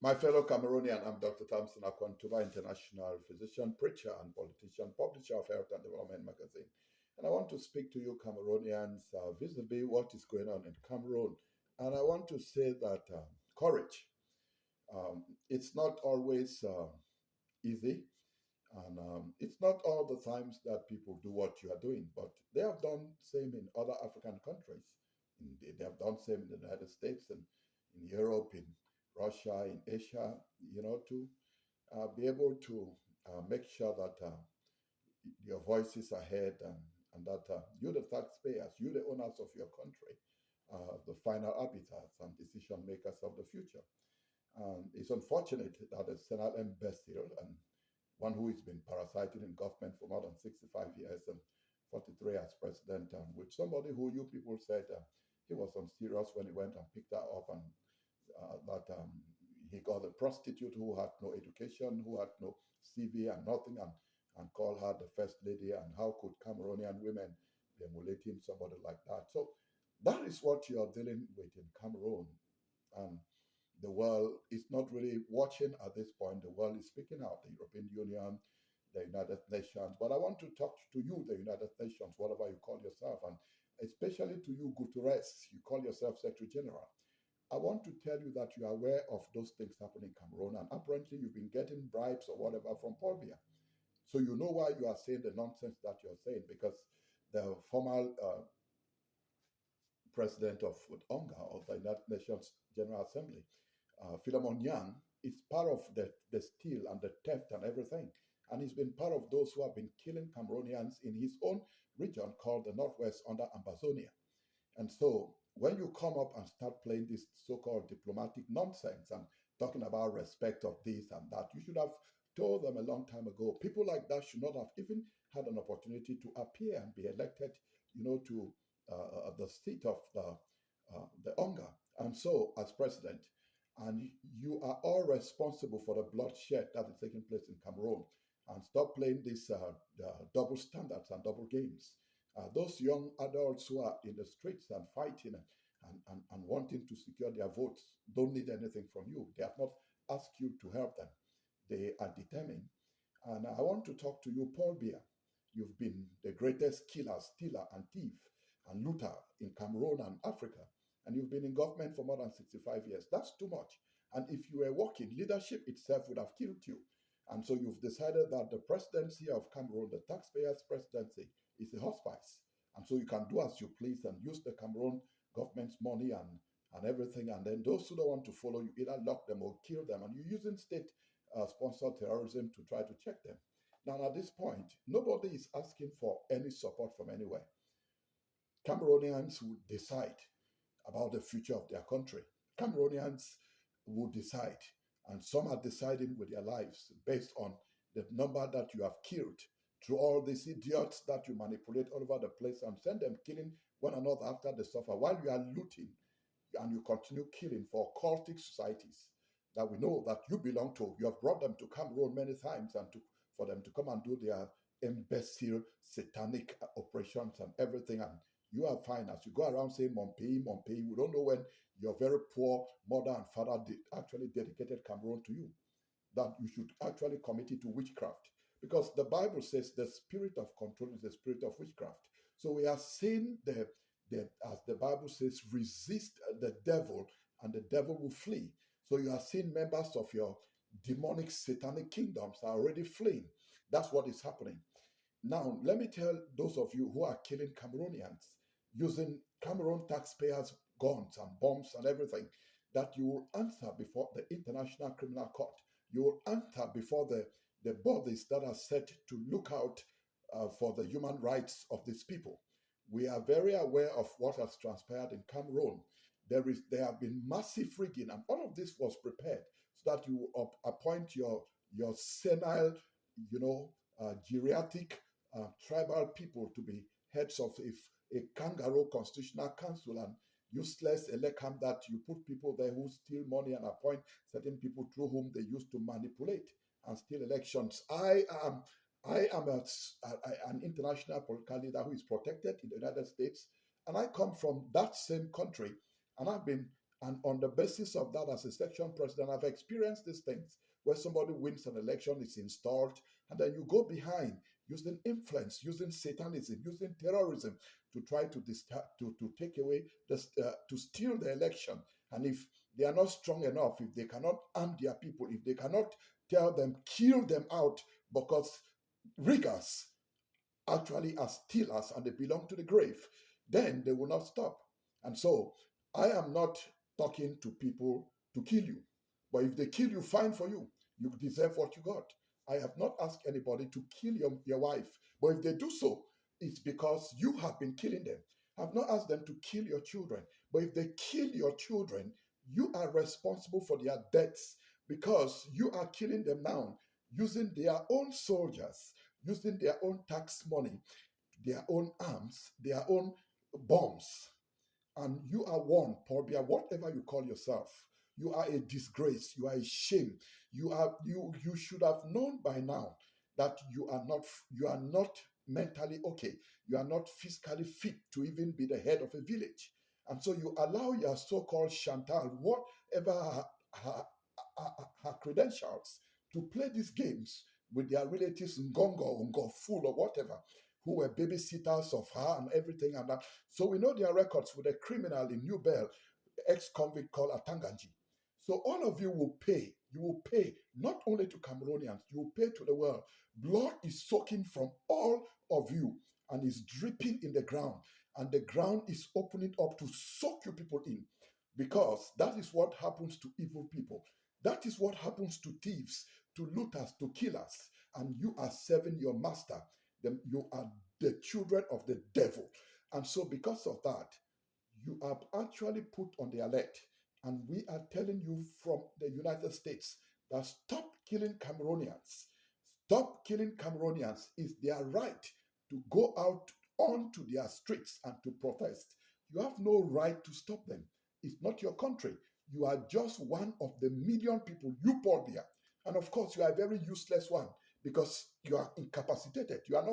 My fellow Cameroonian, I'm Dr. Thompson, Akwo, Ntuba, international physician, preacher, and politician, publisher of Health and Development magazine. And I want to speak to you Cameroonians vis-a-vis what is going on in Cameroon. And I want to say that courage, it's not always easy. And it's not all the times that people do what you are doing, but they have done same in other African countries. They have done same in the United States and in Europe, in Russia, in Asia, to be able to make sure that your voices are heard and that you, the taxpayers, you, the owners of your country, the final arbiters and decision makers of the future. It's unfortunate that a Senate imbecile and one who has been parasiting in government for more than 65 years and 43 as president, and with somebody who you people said he was unserious when he went and picked her up, and that he got a prostitute who had no education, who had no CV and nothing, and called her the first lady. And how could Cameroonian women be emulating somebody like that? So that is what you are dealing with in Cameroon. And the world is not really watching at this point. The world is speaking out, the European Union, the United Nations. But I want to talk to you, the United Nations, whatever you call yourself, and especially to you, Guterres, you call yourself Secretary General. I want to tell you that you are aware of those things happening in Cameroon, and apparently you've been getting bribes or whatever from Paul Biya. So you know why you are saying the nonsense that you're saying, because the former president of UNGA, of the United Nations General Assembly, Philemon Yang, is part of the steal and the theft and everything. And he's been part of those who have been killing Cameroonians in his own region called the Northwest under Ambazonia. And so when you come up and start playing this so-called diplomatic nonsense and talking about respect of this and that, you should have told them a long time ago. People like that should not have even had an opportunity to appear and be elected, to the seat of the UNGA. And so, as president, and you are all responsible for the bloodshed that is taking place in Cameroon. And stop playing these double standards and double games. Those young adults who are in the streets and fighting and wanting to secure their votes don't need anything from you. They have not asked you to help them. They are determined. And I want to talk to you, Paul Biya. You've been the greatest killer, stealer, and thief and looter in Cameroon and Africa. And you've been in government for more than 65 years. That's too much. And if you were working, leadership itself would have killed you. And so you've decided that the presidency of Cameroon, the taxpayers' presidency, is a hospice. And so you can do as you please and use the Cameroon government's money and everything. And then those who don't want to follow you, either lock them or kill them. And you're using state sponsored terrorism to try to check them. Now, at this point, nobody is asking for any support from anywhere. Cameroonians will decide about the future of their country. Cameroonians will decide, and some are deciding with their lives based on the number that you have killed through all these idiots that you manipulate all over the place and send them killing one another after they suffer while you are looting and you continue killing for cultic societies that we know that you belong to. You have brought them to Cameroon many times and for them to come and do their imbecile satanic operations and everything, and you are fine as you go around saying Montpellier, Montpellier. We don't know when your very poor mother and father actually dedicated Cameroon to you, that you should actually commit it to witchcraft. Because the Bible says the spirit of control is the spirit of witchcraft. So we are saying as the Bible says, resist the devil and the devil will flee. So you are seeing members of your demonic satanic kingdoms are already fleeing. That's what is happening. Now, let me tell those of you who are killing Cameroonians using Cameroon taxpayers' guns and bombs and everything, that you will answer before the International Criminal Court. You will answer before the bodies that are set to look out for the human rights of these people. We are very aware of what has transpired in Cameroon. There have been massive rigging, and all of this was prepared so that you appoint your senile, geriatric tribal people to be heads of a kangaroo constitutional council, and useless elecam that you put people there who steal money and appoint certain people through whom they used to manipulate and steal elections. I am an international political leader who is protected in the United States, and I come from that same country, and I've been And on the basis of that, as a section president, I've experienced these things where somebody wins an election, is installed, and then you go behind using influence, using satanism, using terrorism to try to to take away to steal the election. And if they are not strong enough, if they cannot arm their people, if they cannot tell them, kill them out, because riggers actually are stealers and they belong to the grave, then they will not stop. And so I am not talking to people to kill you. But if they kill you, fine for you. You deserve what you got. I have not asked anybody to kill your wife. But if they do so, it's because you have been killing them. I've not asked them to kill your children. But if they kill your children, you are responsible for their deaths because you are killing them now using their own soldiers, using their own tax money, their own arms, their own bombs. And you are one, Paul Bia, whatever you call yourself. You are a disgrace. You are a shame. You should have known by now that you are not mentally okay. You are not physically fit to even be the head of a village. And so you allow your so-called Chantal, whatever her credentials, to play these games with their relatives Ngongo, Ngoful, or whatever, who were babysitters of her and everything and that. So we know their records with a criminal in New Bell, ex-convict called Atanganji. So all of you will pay. You will pay not only to Cameroonians, you will pay to the world. Blood is soaking from all of you and is dripping in the ground. And the ground is opening up to soak you people in. Because that is what happens to evil people. That is what happens to thieves, to looters, to killers. And you are serving your master. You are the children of the devil. And so because of that, you are actually put on the alert. And we are telling you from the United States that stop killing Cameroonians. Stop killing Cameroonians. It's their right to go out onto their streets and to protest. You have no right to stop them. It's not your country. You are just one of the million people, you Paul Biya. And of course, you are a very useless one because you are incapacitated. You are not